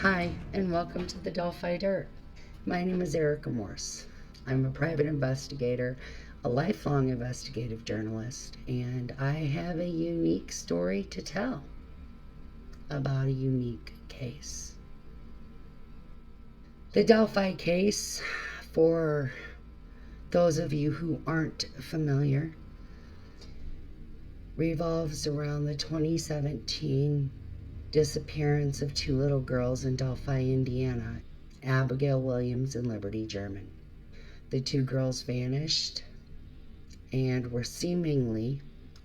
Hi, and welcome to the Delphi Dirt. My name is Erica Morse. I'm a private investigator, a lifelong investigative journalist, and I have a unique story to tell about a unique case. The Delphi case, for those of you who aren't familiar, revolves around the 2017 disappearance of two little girls in Delphi, Indiana, Abigail Williams and Liberty German. The two girls vanished and were seemingly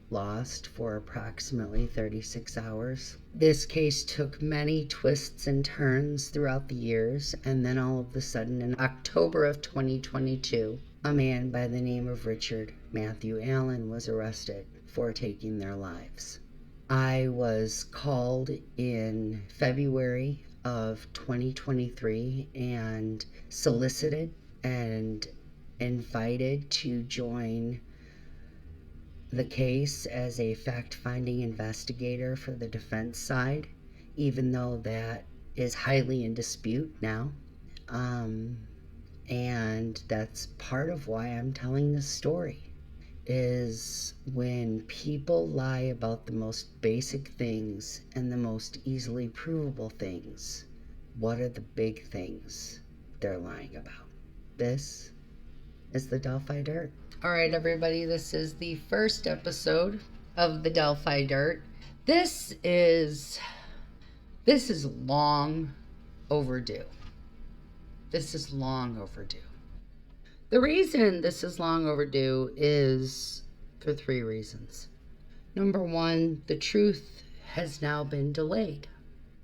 lost for approximately 36 hours. This case took many twists and turns throughout the years, and then all of a sudden, in October of 2022, a man by the name of Richard Matthew Allen was arrested for taking their lives. I was called in February of 2023 and solicited and invited to join the case as a fact-finding investigator for the defense side, even though that is highly in dispute now. And that's part of why I'm telling this story, is when people lie about the most basic things and the most easily provable things, what are the big things they're lying about? This is the Delphi Dirt. All right, everybody, this is the first episode of the Delphi Dirt. This is long overdue. This is long overdue. The reason this is long overdue is for three reasons. Number one, the truth has now been delayed.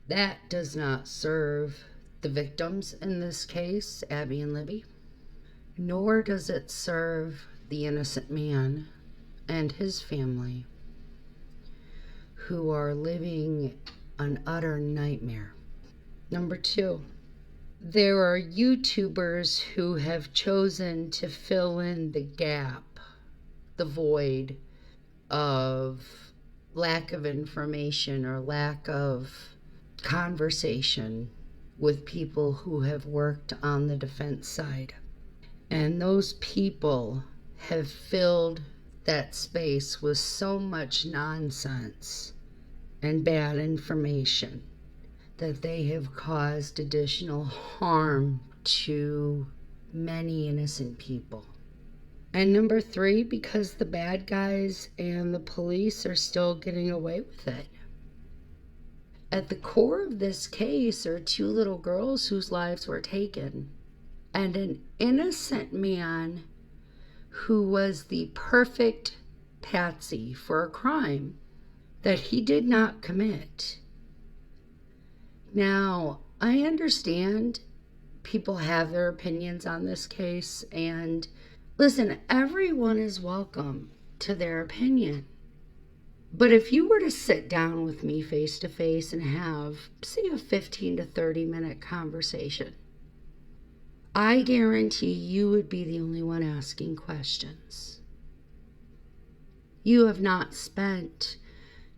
That does not serve the victims in this case, Abby and Libby, nor does it serve the innocent man and his family, who are living an utter nightmare. Number two, there are YouTubers who have chosen to fill in the gap, the void of lack of information or lack of conversation with people who have worked on the defense side. And those people have filled that space with so much nonsense and bad information that they have caused additional harm to many innocent people. And number three, because the bad guys and the police are still getting away with it. At the core of this case are two little girls whose lives were taken, and an innocent man who was the perfect patsy for a crime that he did not commit. Now, I understand people have their opinions on this case, and listen, everyone is welcome to their opinion. But if you were to sit down with me face to face and have, say, a 15 to 30 minute conversation, I guarantee you would be the only one asking questions. You have not spent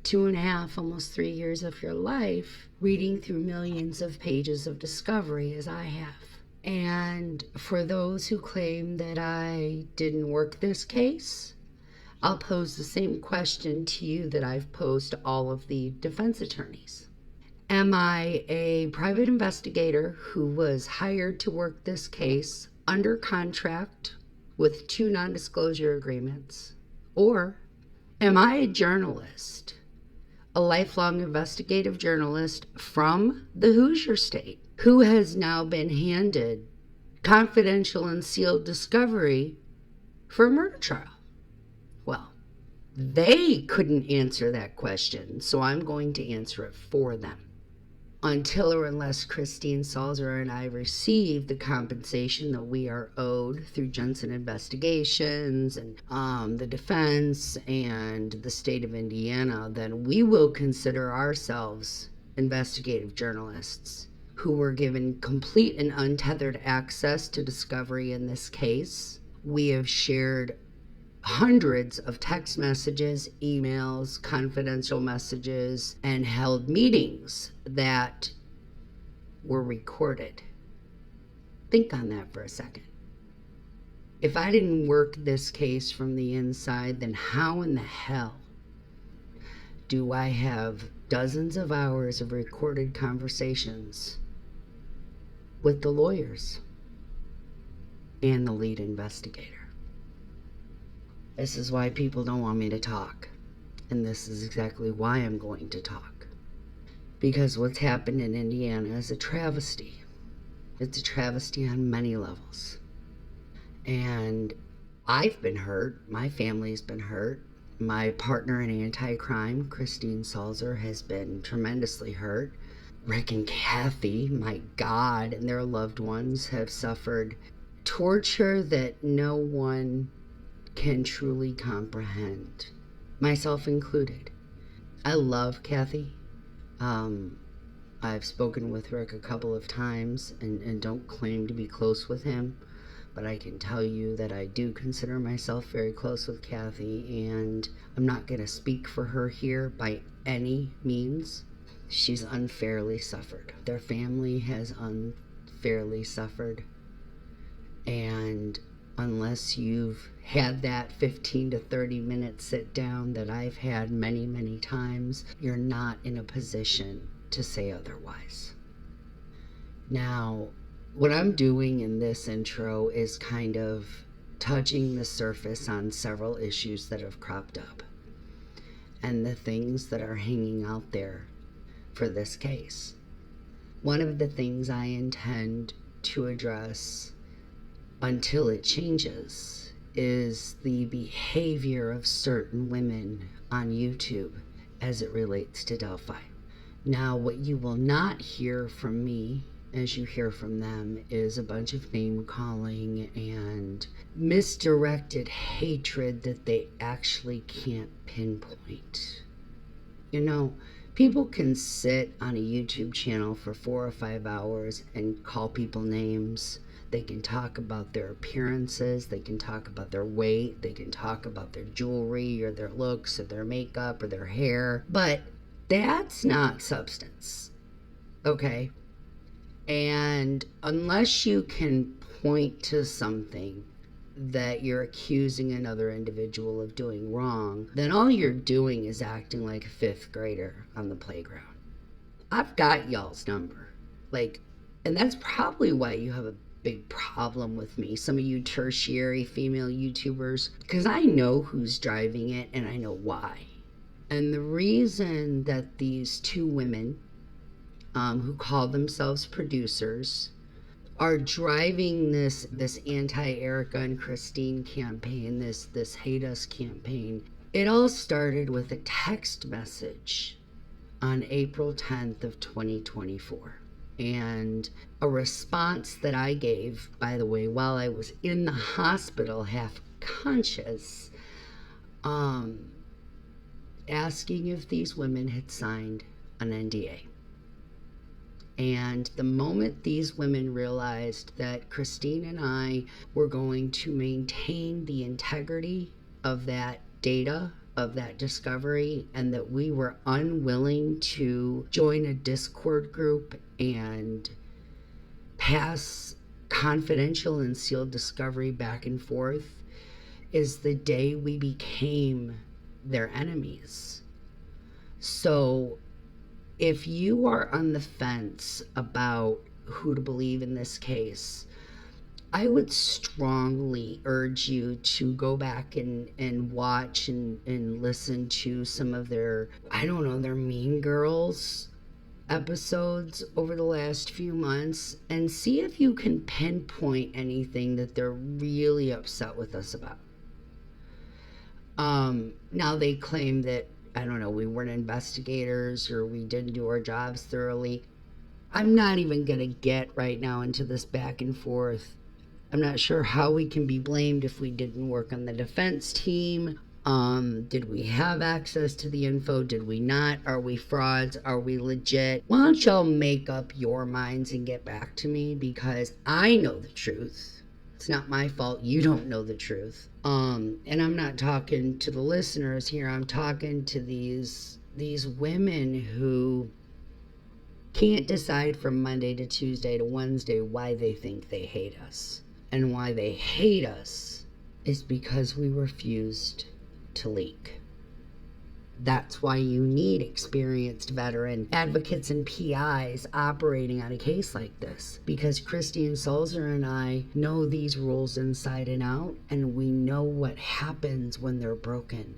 2.5, almost 3 years of your life reading through millions of pages of discovery as I have. And for those who claim that I didn't work this case, I'll pose the same question to you that I've posed to all of the defense attorneys. Am I a private investigator who was hired to work this case under contract with 2 non-disclosure agreements? Or am I a journalist, a lifelong investigative journalist from the Hoosier State, who has now been handed confidential and sealed discovery for a murder trial? Well, they couldn't answer that question, so I'm going to answer it for them. Until or unless Christine Salzer and I receive the compensation that we are owed through Jensen Investigations and the defense and the state of Indiana, then we will consider ourselves investigative journalists who were given complete and untethered access to discovery in this case. We have shared hundreds of text messages, emails, confidential messages, and held meetings that were recorded. Think on that for a second. If I didn't work this case from the inside, then how in the hell do I have dozens of hours of recorded conversations with the lawyers and the lead investigator? This is why people don't want me to talk. And this is exactly why I'm going to talk. Because what's happened in Indiana is a travesty. It's a travesty on many levels. And I've been hurt. My family's been hurt. My partner in anti-crime, Christine Salzer, has been tremendously hurt. Rick and Kathy, my God, and their loved ones have suffered torture that no one can truly comprehend, myself included. I love Kathy. I've spoken with Rick a couple of times and don't claim to be close with him, but I can tell you that I do consider myself very close with Kathy, and I'm not going to speak for her here by any means. She's unfairly suffered. Their family has unfairly suffered, and unless you've had that 15 to 30 minute sit down that I've had many, many times, you're not in a position to say otherwise. Now, what I'm doing in this intro is kind of touching the surface on several issues that have cropped up and the things that are hanging out there for this case. One of the things I intend to address until it changes is the behavior of certain women on YouTube as it relates to Delphi. Now, what you will not hear from me as you hear from them is a bunch of name calling and misdirected hatred that they actually can't pinpoint. You know, people can sit on a YouTube channel for 4 or 5 hours and call people names. They can talk about their appearances, they can talk about their weight, they can talk about their jewelry or their looks or their makeup or their hair, but that's not substance, okay? And unless you can point to something that you're accusing another individual of doing wrong, then all you're doing is acting like a 5th grader on the playground. I've got y'all's number. And that's probably why you have a big problem with me, some of you tertiary female YouTubers, because I know who's driving it and I know why. And the reason that these 2 women who call themselves producers are driving this anti-Erica and Christine campaign, this hate us campaign, it all started with a text message on April 10th of 2024. And a response that I gave, by the way, while I was in the hospital, half conscious, asking if these women had signed an NDA. And the moment these women realized that Christine and I were going to maintain the integrity of that data, of that discovery, and that we were unwilling to join a Discord group and pass confidential and sealed discovery back and forth, is the day we became their enemies. So if you are on the fence about who to believe in this case, I would strongly urge you to go back and watch and listen to some of their, their Mean Girls episodes over the last few months and see if you can pinpoint anything that they're really upset with us about. Now they claim that, we weren't investigators or we didn't do our jobs thoroughly. I'm not even going to get right now into this back and forth. I'm not sure how we can be blamed if we didn't work on the defense team. Did we have access to the info? Did we not? Are we frauds? Are we legit? Why don't y'all make up your minds and get back to me, because I know the truth. It's not my fault you don't know the truth. And I'm not talking to the listeners here. I'm talking to these women who can't decide from Monday to Tuesday to Wednesday why they think they hate us. And why they hate us is because we refused to leak. That's why you need experienced veteran advocates and PIs operating on a case like this. Because Christine Sulzer and I know these rules inside and out, and we know what happens when they're broken.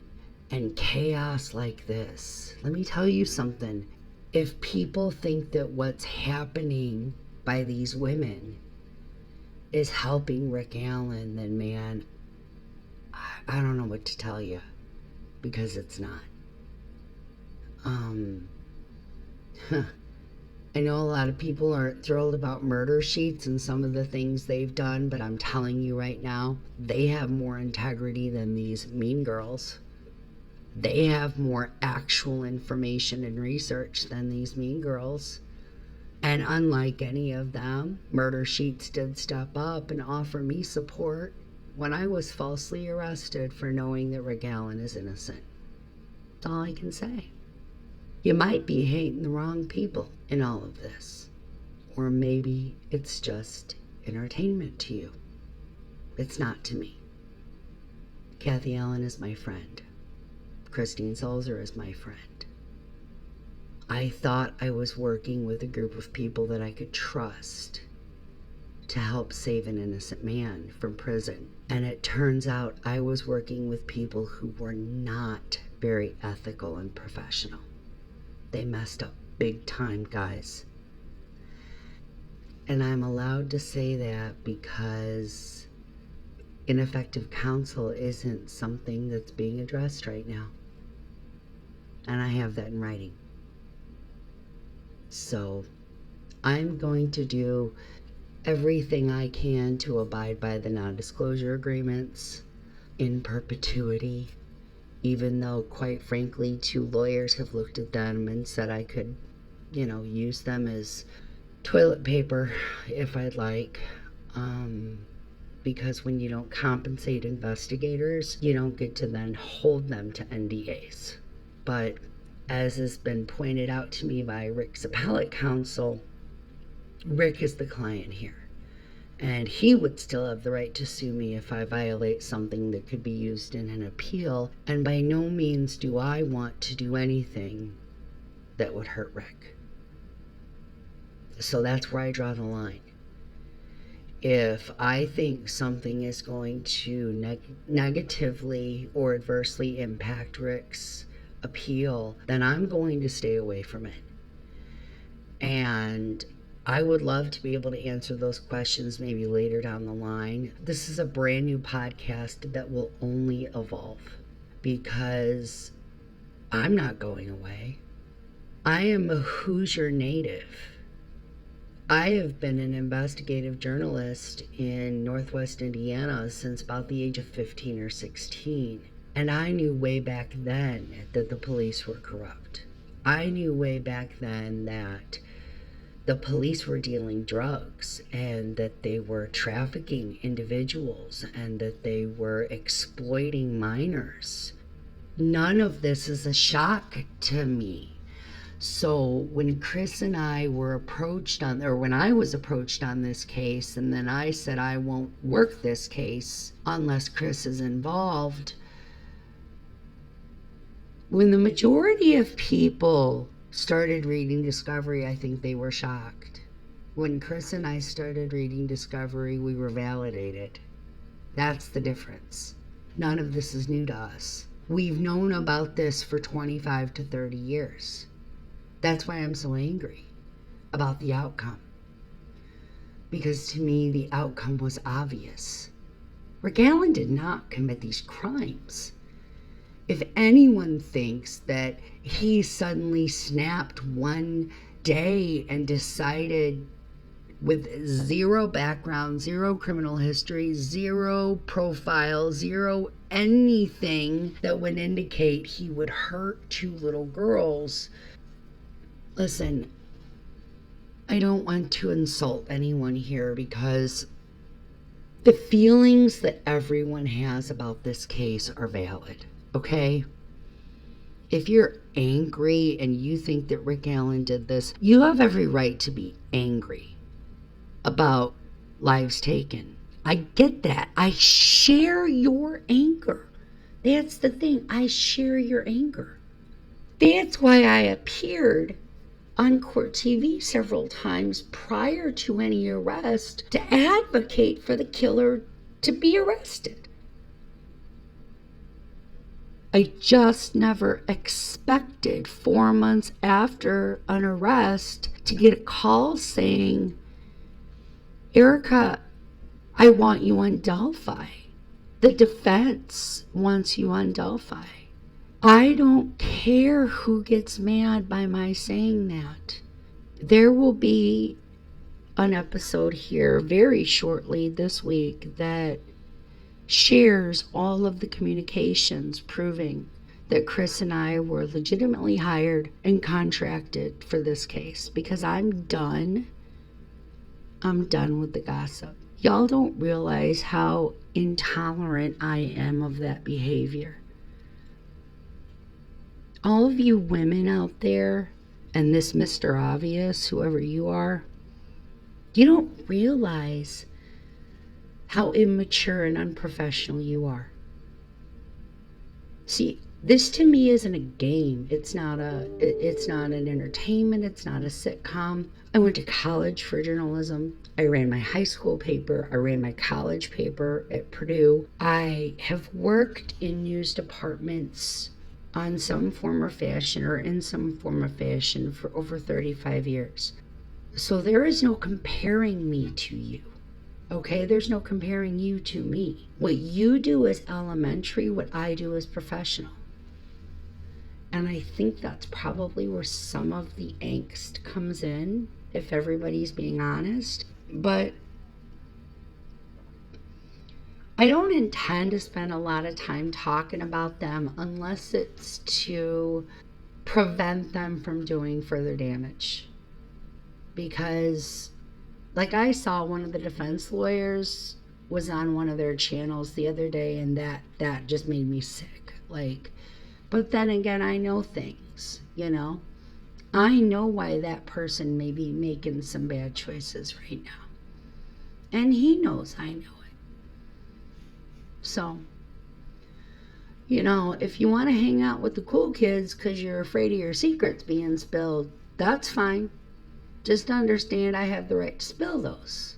And chaos like this, let me tell you something. If people think that what's happening by these women is helping Rick Allen, then man, I don't know what to tell you, because it's not. I know a lot of people aren't thrilled about murder sheets and some of the things they've done, but I'm telling you right now, they have more integrity than these mean girls. They have more actual information and research than these mean girls. And unlike any of them, murder sheets did step up and offer me support when I was falsely arrested for knowing that Rick Allen is innocent. That's all I can say. You might be hating the wrong people in all of this. Or maybe it's just entertainment to you. It's not to me. Kathy Allen is my friend. Christine Sulzer is my friend. I thought I was working with a group of people that I could trust to help save an innocent man from prison. And it turns out I was working with people who were not very ethical and professional. They messed up big time, guys. And I'm allowed to say that because ineffective counsel isn't something that's being addressed right now. And I have that in writing. So I'm going to do everything I can to abide by the non-disclosure agreements in perpetuity, even though, quite frankly, 2 lawyers have looked at them and said I could, use them as toilet paper if I'd like. Because when you don't compensate investigators, you don't get to then hold them to NDAs. But as has been pointed out to me by Rick's appellate counsel, Rick is the client here. And he would still have the right to sue me if I violate something that could be used in an appeal. And by no means do I want to do anything that would hurt Rick. So that's where I draw the line. If I think something is going to negatively or adversely impact Rick's appeal, then I'm going to stay away from it. And I would love to be able to answer those questions maybe later down the line. This is a brand new podcast that will only evolve because I'm not going away. I am a Hoosier native. I have been an investigative journalist in Northwest Indiana since about the age of 15 or 16. And I knew way back then that the police were corrupt. I knew way back then that the police were dealing drugs and that they were trafficking individuals and that they were exploiting minors. None of this is a shock to me. So when Chris and I were approached on, or when I was approached on this case, and then I said I won't work this case unless Chris is involved, when the majority of people started reading Discovery, I think they were shocked. When Chris and I started reading Discovery, we were validated. That's the difference. None of this is new to us. We've known about this for 25 to 30 years. That's why I'm so angry about the outcome. Because to me, the outcome was obvious. Rick Allen did not commit these crimes. If anyone thinks that he suddenly snapped one day and decided with zero background, zero criminal history, zero profile, zero anything that would indicate he would hurt 2 little girls, listen, I don't want to insult anyone here because the feelings that everyone has about this case are valid, okay? If you're angry and you think that Rick Allen did this, you have every right to be angry about lives taken. I get that. I share your anger. That's the thing. I share your anger. That's why I appeared on court TV several times prior to any arrest to advocate for the killer to be arrested. I just never expected 4 months after an arrest to get a call saying, Erica, I want you on Delphi. The defense wants you on Delphi. I don't care who gets mad by my saying that. There will be an episode here very shortly this week that shares all of the communications proving that Chris and I were legitimately hired and contracted for this case, because I'm done with the gossip. Y'all don't realize how intolerant I am of that behavior. All of you women out there, and this Mr. Obvious, whoever you are, you don't realize how immature and unprofessional you are. See, this to me isn't a game. It's not an entertainment. It's not a sitcom. I went to college for journalism. I ran my high school paper. I ran my college paper at Purdue. I have worked in news departments on some form or fashion, or in some form or fashion, for over 35 years. So there is no comparing me to you. Okay, there's no comparing you to me. What you do is elementary, what I do is professional. And I think that's probably where some of the angst comes in, if everybody's being honest. But I don't intend to spend a lot of time talking about them unless it's to prevent them from doing further damage. Because, like, I saw one of the defense lawyers was on one of their channels the other day, and that just made me sick. Like, but then again, I know things, you know. I know why that person may be making some bad choices right now. And he knows I know it. So, you know, if you want to hang out with the cool kids because you're afraid of your secrets being spilled, that's fine. Just understand I have the right to spill those.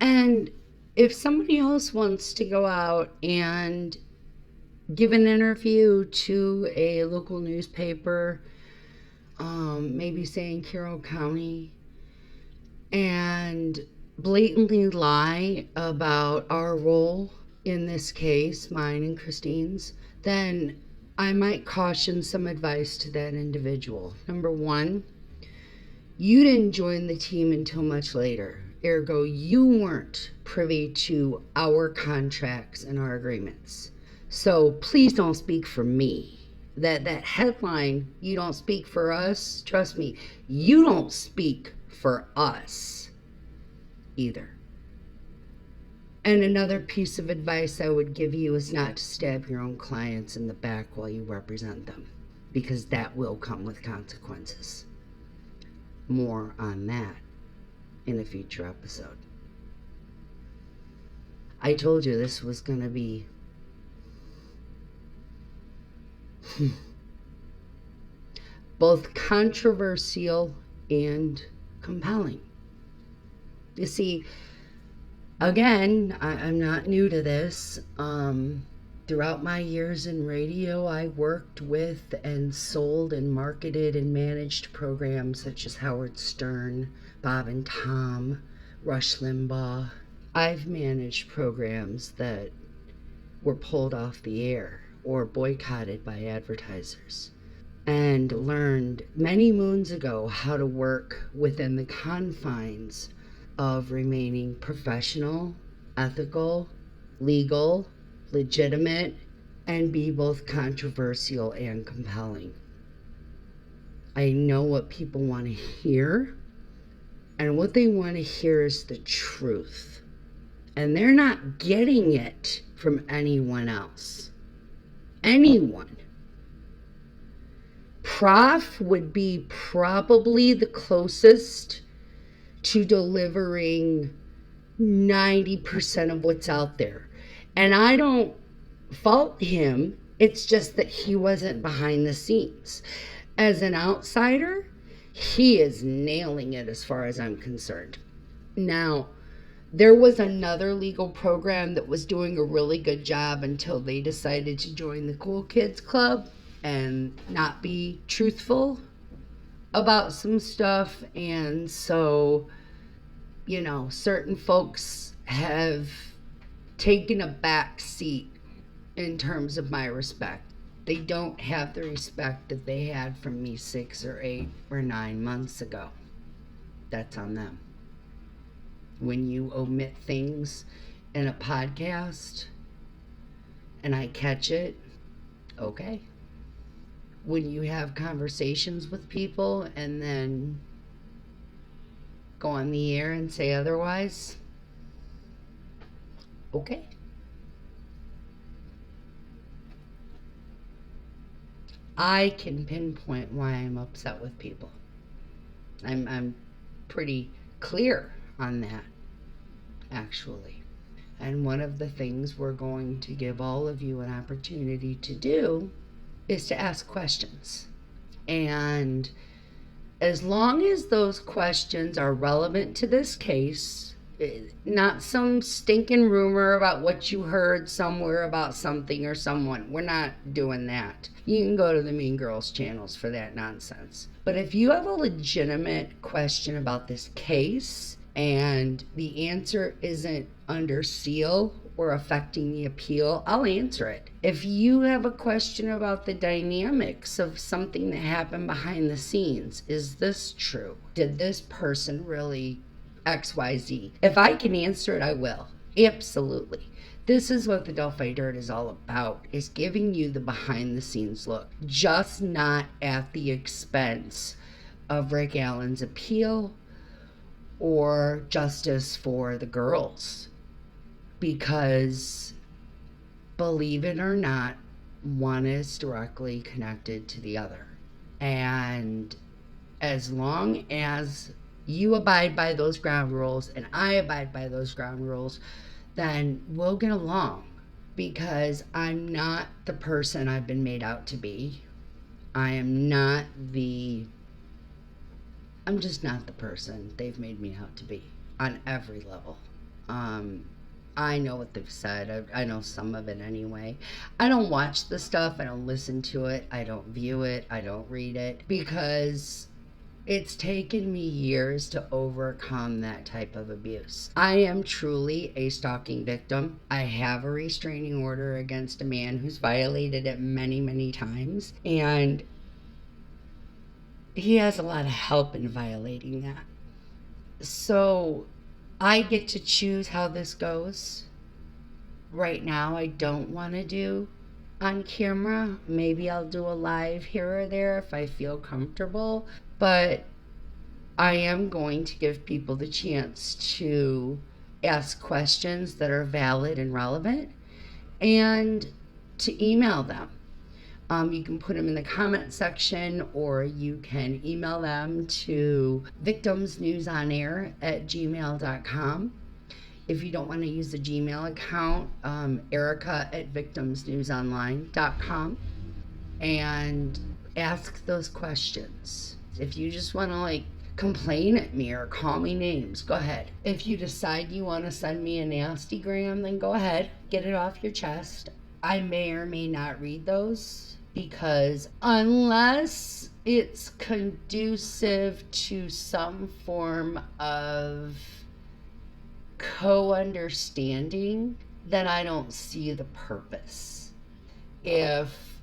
And if somebody else wants to go out and give an interview to a local newspaper, maybe say in Carroll County, and blatantly lie about our role in this case, mine and Christine's, then I might caution some advice to that individual. Number one, you didn't join the team until much later. Ergo, you weren't privy to our contracts and our agreements. So please don't speak for me. That headline, you don't speak for us, trust me, you don't speak for us either. And another piece of advice I would give you is not to stab your own clients in the back while you represent them, because that will come with consequences. More on that in a future episode. I told you this was going to be both controversial and compelling. You see, again, I'm not new to this. Throughout my years in radio, I worked with and sold and marketed and managed programs such as Howard Stern, Bob and Tom, Rush Limbaugh. I've managed programs that were pulled off the air or boycotted by advertisers, and learned many moons ago how to work within the confines of remaining professional, ethical, legal, legitimate, and be both controversial and compelling. I know what people want to hear, and what they want to hear is the truth. And they're not getting it from anyone else. Anyone. Prof would be probably the closest to delivering 90% of what's out there. And I don't fault him. It's just that he wasn't behind the scenes. As an outsider, he is nailing it as far as I'm concerned. Now, there was another legal program that was doing a really good job until they decided to join the Cool Kids Club and not be truthful about some stuff. And so, certain folks have taken a back seat in terms of my respect. They don't have the respect that they had from me 6 or 8 or 9 months ago. That's on them. When you omit things in a podcast and I catch it, okay. When you have conversations with people and then go on the air and say otherwise, okay. I can pinpoint why I'm upset with people. I'm pretty clear on that, actually. And one of the things we're going to give all of you an opportunity to do is to ask questions. And as long as those questions are relevant to this case, not some stinking rumor about what you heard somewhere about something or someone. We're not doing that. You can go to the Mean Girls channels for that nonsense. But if you have a legitimate question about this case and the answer isn't under seal or affecting the appeal, I'll answer it. If you have a question about the dynamics of something that happened behind the scenes, is this true? Did this person really XYZ? If I can answer it, I will. Absolutely. This is what the Delphi Dirt is all about, is giving you the behind the scenes look, just not at the expense of Rick Allen's appeal or justice for the girls. Because, believe it or not, one is directly connected to the other. And as long as you abide by those ground rules and I abide by those ground rules, then we'll get along. Because I'm not the person I've been made out to be. I'm just not the person they've made me out to be on every level. I know what they've said. I know some of it anyway. I don't watch the stuff. I don't listen to it. I don't view it. I don't read it because it's taken me years to overcome that type of abuse. I am truly a stalking victim. I have a restraining order against a man who's violated it many, many times. And he has a lot of help in violating that. So I get to choose how this goes. Right now, I don't want to do on camera. Maybe I'll do a live here or there if I feel comfortable. But I am going to give people the chance to ask questions that are valid and relevant and to email them. You can put them in the comment section or you can email them to victimsnewsonair@gmail.com. If you don't want to use the Gmail account, erica@victimsnewsonline.com, and ask those questions. If you just want to complain at me or call me names, go ahead. If you decide you want to send me a nasty gram, then go ahead, get it off your chest. I may or may not read those because unless it's conducive to some form of co-understanding, then I don't see the purpose. If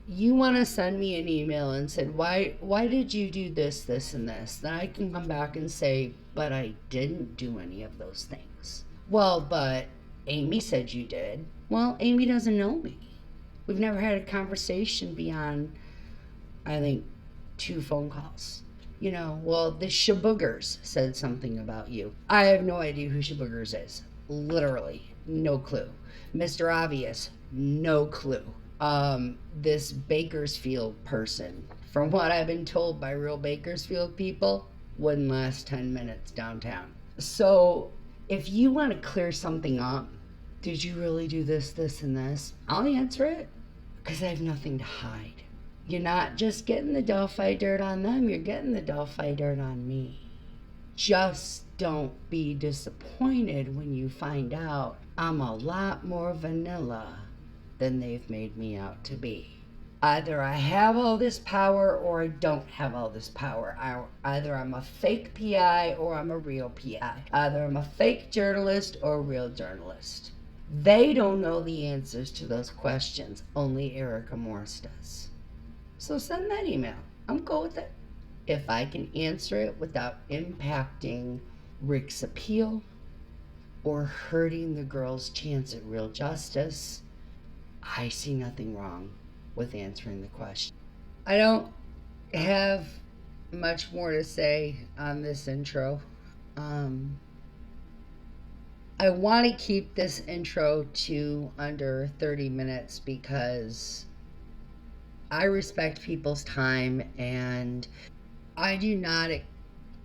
you want to send me an email and said, why did you do this, this, and this? Then I can come back and say, but I didn't do any of those things. Well, but Amy said you did. Well, Amy doesn't know me. We've never had a conversation beyond, I think, 2 phone calls. Well, the Shaboogers said something about you. I have no idea who Shaboogers is. Literally, no clue. Mr. Obvious, no clue. This Bakersfield person, from what I've been told by real Bakersfield people, wouldn't last 10 minutes downtown. So if you want to clear something up, did you really do this, this, and this? I'll answer it because I have nothing to hide. You're not just getting the Delphi dirt on them, you're getting the Delphi dirt on me. Just don't be disappointed when you find out I'm a lot more vanilla than they've made me out to be. Either I have all this power or I don't have all this power. Either I'm a fake PI or I'm a real PI. Either I'm a fake journalist or a real journalist. They don't know the answers to those questions. Only Erica Morse does. So send that email. I'm cool with it. If I can answer it without impacting Rick's appeal or hurting the girl's chance at real justice, I see nothing wrong with answering the question. I don't have much more to say on this intro. I want to keep this intro to under 30 minutes because I respect people's time and I do not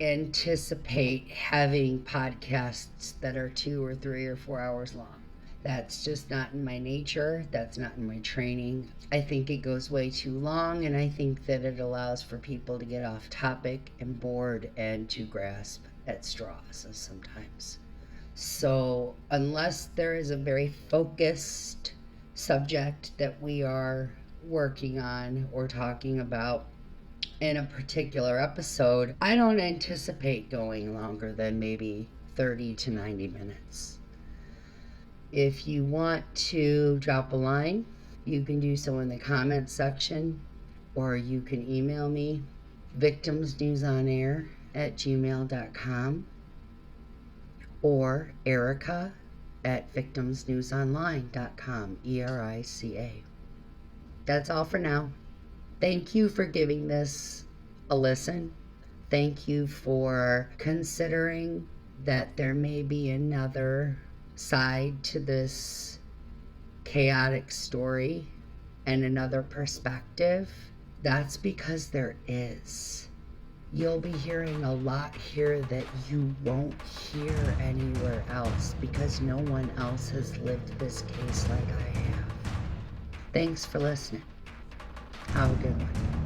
anticipate having podcasts that are 2 or 3 or 4 hours long. That's just not in my nature. That's not in my training. I think it goes way too long, and I think that it allows for people to get off topic and bored and to grasp at straws sometimes. So unless there is a very focused subject that we are working on or talking about in a particular episode, I don't anticipate going longer than maybe 30 to 90 minutes. If you want to drop a line, you can do so in the comments section, or you can email me, victimsnewsonair@gmail.com, or erica@victimsnewsonline.com, ERICA. That's all for now. Thank you for giving this a listen. Thank you for considering that there may be another side to this chaotic story and another perspective. That's because there is. You'll be hearing a lot here that you won't hear anywhere else because no one else has lived this case like I have. Thanks for listening. Have a good one.